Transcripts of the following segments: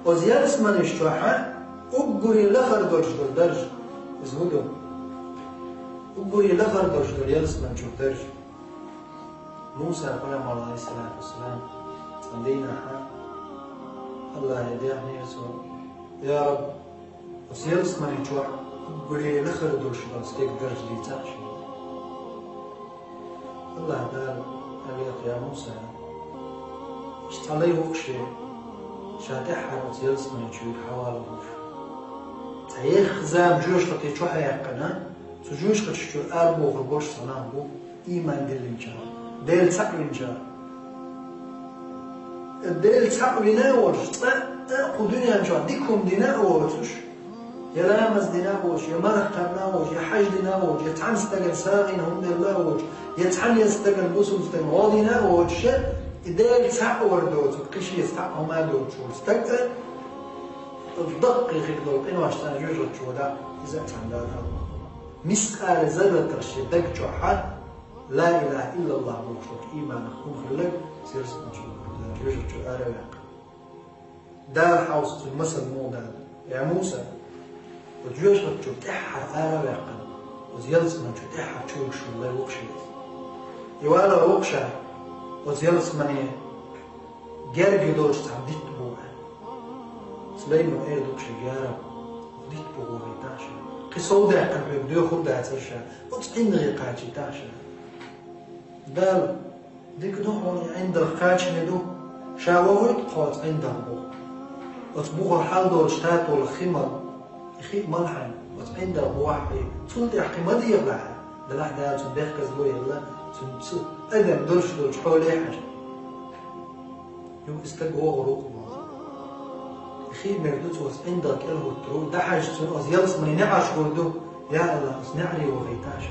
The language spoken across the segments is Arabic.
وزيادس من يشتوحا أقولي لخر درج زهودو أقولي لخر درج يلس من شوف درج موسى عليه الصلاة والسلام عندنا الله يديعني يسوع يا رب وسيلس من يشوح أقولي لخر درج ستيك درج لي تاشي الله قال يا موسى اشتغلي وقشي شاتحها وسيلس من يشوف حواله تايخ زام جوش قطي شو حيقنا سجوش قطي شو أربو غربوش صنام بو إيمان دلنجار ديل تقلنجار الديل تقلنا ورش قدنيا مشوا ديكم دينا ورش يا لامز دينا ورش يا مرقنا ورش يا حج دينا ورش يا تحن استقل ساغين هم الله ورش يا تحن يستقل بوسو استقل غادينا ورش الديل تقور دوت قش يستقل ما دوت شو استقل الدق يخدم إنه عشان يجرب شو ده إذا كان ده مسألة ذرة ترشي دق جحد لا إله إلا الله بوشك إيمان أخون خلق سيرس نشوف يجرب شو أروق ده حوص المثل مو ده يا موسى وتجرب شو تحر أروق وزيادس من شو تحر شو الله وقشة يوالا وقشة وزيادس من جرب يدوش تعبديت سليم وإيه دوك شجارة وديت بقوة تاشا قصودة قلبي بدو خدها تاشا وتقين غيقاتي تاشا دال ديك دوحوني عند القاتش ندو شاوهد قوات عند البوغ وتبوغ الحال دول شتات والخمر يخيق ملحن وتعند البوحي تولد يحكي ما دي يغلعها دلح دال تنبيخ كزلوية الله تنبسل أدم دولش حولي حاجة يو استقوى غروق خير مردوت وس عندك إله الترول ده حاجة تنقص يلص من نعش وردو يا الله اصنع لي وغيتاش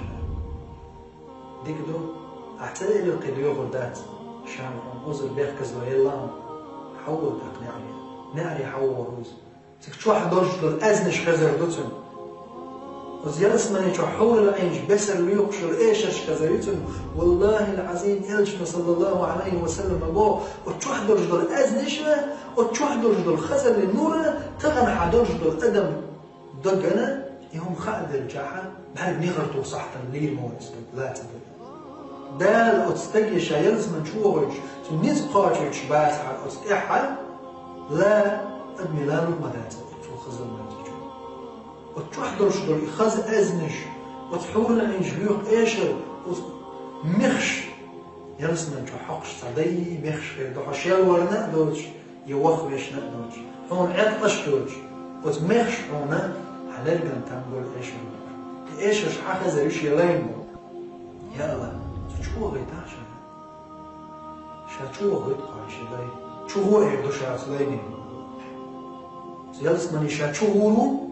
ديك دو أحسن إلى القديو غردات شام أوزر بيخ كزوا يلا حول تقنعني نعري حول روز تكتشوا حدوش دول أزنش خزر دوتن وزيلس من يشوا حول العيش بسر ليقشر إيشش خزريتن والله العظيم إلشنا صلى الله عليه وسلم أبوه وتشوح دول أزنش وتشوح دول خزر للنور تغن حدوش دول أدم دقنا يهم خالد الجاحة بهذا نغرتو صحة الليل موت لا تدل دال أتستجي شايلز من شوغج تنيز قاجج باس على أتستحل لا أدمي لا نمدات في خزر ماتجو وتحضرش دول خز أزنش وتحول الإنجليوق إيشر ومخش يلز من شو حقش صدي مخش دوحشيال ورنا دوش يوخ بيش نقدوش هون عطش دوش وتمخش هنا حلال جن تنقول إيشر حاجة زي وش يلايمو يا الله شو غيتاش شو غيتقاش لاي شو هو يدو شاس لايني يلز من شو هو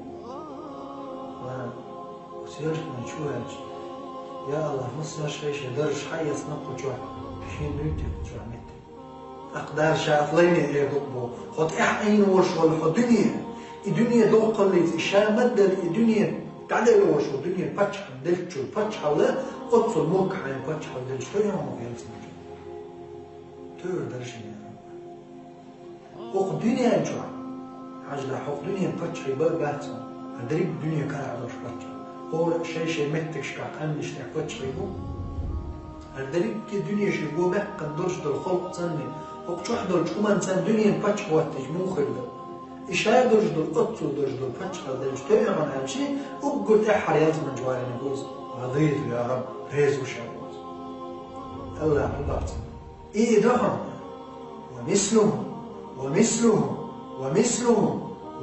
سيرج من شو هاج يا الله مصر شيء درج حيس نقو جوا حين نيتي جوا متي أقدار شاف ليني يدقبو خد إحين وشو الدنيا دو قليت إشام مدل الدنيا تعدل وشو الدنيا باتش دلتشو باتش حلا أطفال موك حين باتش حلا دلتشو يوم يلزم تور درجة حق الدنيا جوا عجلة حق الدنيا باتش حيبر باتهم أدري الدنيا كان عدوش باتش هو شيء متكش كأن مش نحكي شيء الدليل كي الدنيا شيء هو بق قدرش الخلق تاني وقتش حضر شو ما إنسان دنيا باتش وقتش مو خلده إيش هادرش القط ودرش باتش هذا تبع من هالشيء وقلت حريات من جواري نقول رضيت يا رب ريز وشابوس الله عبارت إيه دهم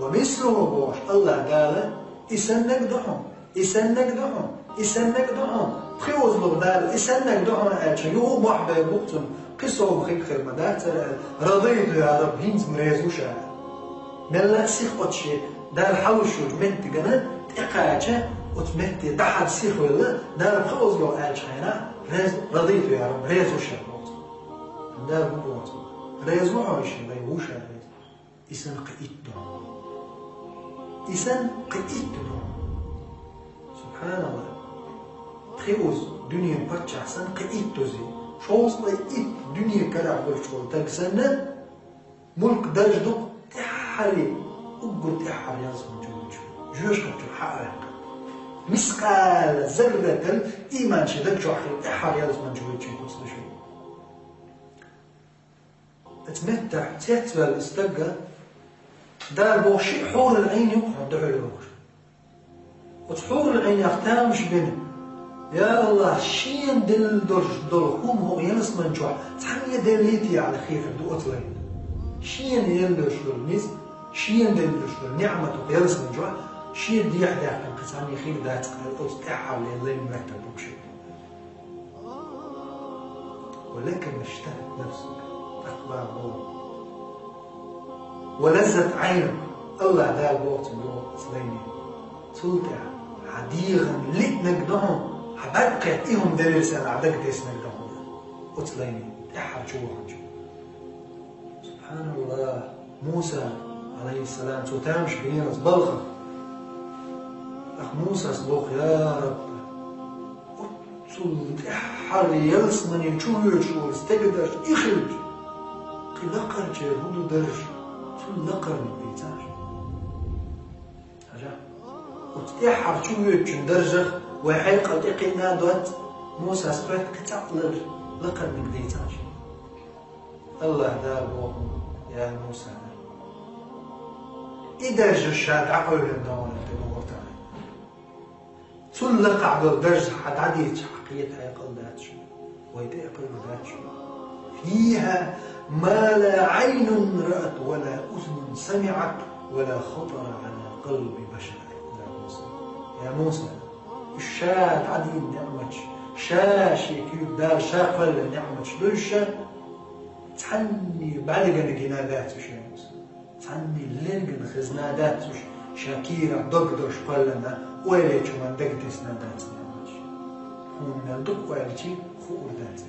ومثلهم بوش الله قال إسنك دهم إسنك دهم خيوز بغداد إسنك دهم أجل يوم واحد بقتم قصوا بخيك خير مدات رضيت يا رب هينز مريز وشا ملا سيخ أتشي دار حوشو جمنت جنا تقاعة وتمت دحد سيخ ولا دار خيوز لو أجل هنا رضيت يا رب ريز وشا دار بوت ريز وعيش بي وشا إسن قيتو سبحان الله تخيوز دنيا باتش أحسن قيتو زي شو صلي دنيا كلا عبر شو تكسنة ملك درج دق حالي أقول تحر يزم جوج جوش كتر حقق مسقال زردة الإيمان شدك جوحي تحر يزم جوج كوصل شو تتمتع تتبل استقى دار بوشي حور العين يقعد دعو الروح وتحور العين يختامش بينه يا الله شين دل دلهم هو ينس من جوع تحمي دليتي على خير دوت لين شين يلدش بالميز شين دلش بالنعمة وينس من جوع شين دي أحد يحكم قسامي خير ذات قال أستحى لين مرتب بشيء ولكن اشتهت نفسك أخبار الله ولذت عينك الله ذا الوقت اليوم سليمي تلتع عديغا لتنك دهم حبقى إيهم دليل سنة عدك تسنك دهم وتسليمي تحر جوعك سبحان الله موسى عليه السلام تتامش بينس بلغة أخ موسى صبوخ يا رب تحر يلسمن يجوع شو استقدرش إخرج قلقر جيرهدو درج لقر بيتاش هجا وتحر شو درجة وحيقة تقينا دوت موسى سبت كتعطلر لقر بيتاش الله دار بوهم يا موسى إدرج الشاد عقل الدون تقولتها تلقى عقل درجة حد عديت حقيقة يقل داتش ويتقل داتش فيها ما لا عين رأت ولا أذن سمعت ولا خطر على قلب بشر يا موسى الشاد عديد نعمتش شاشي كيف دار شاقل نعمتش للشا تعني بعد جنا ذاتش يا موسى تعني لين خزنا ذاتش شاكيرا دقدش قلنا ويليش من دقدسنا ذاتش نعمتش هم ندق ويلتي خور ذاتش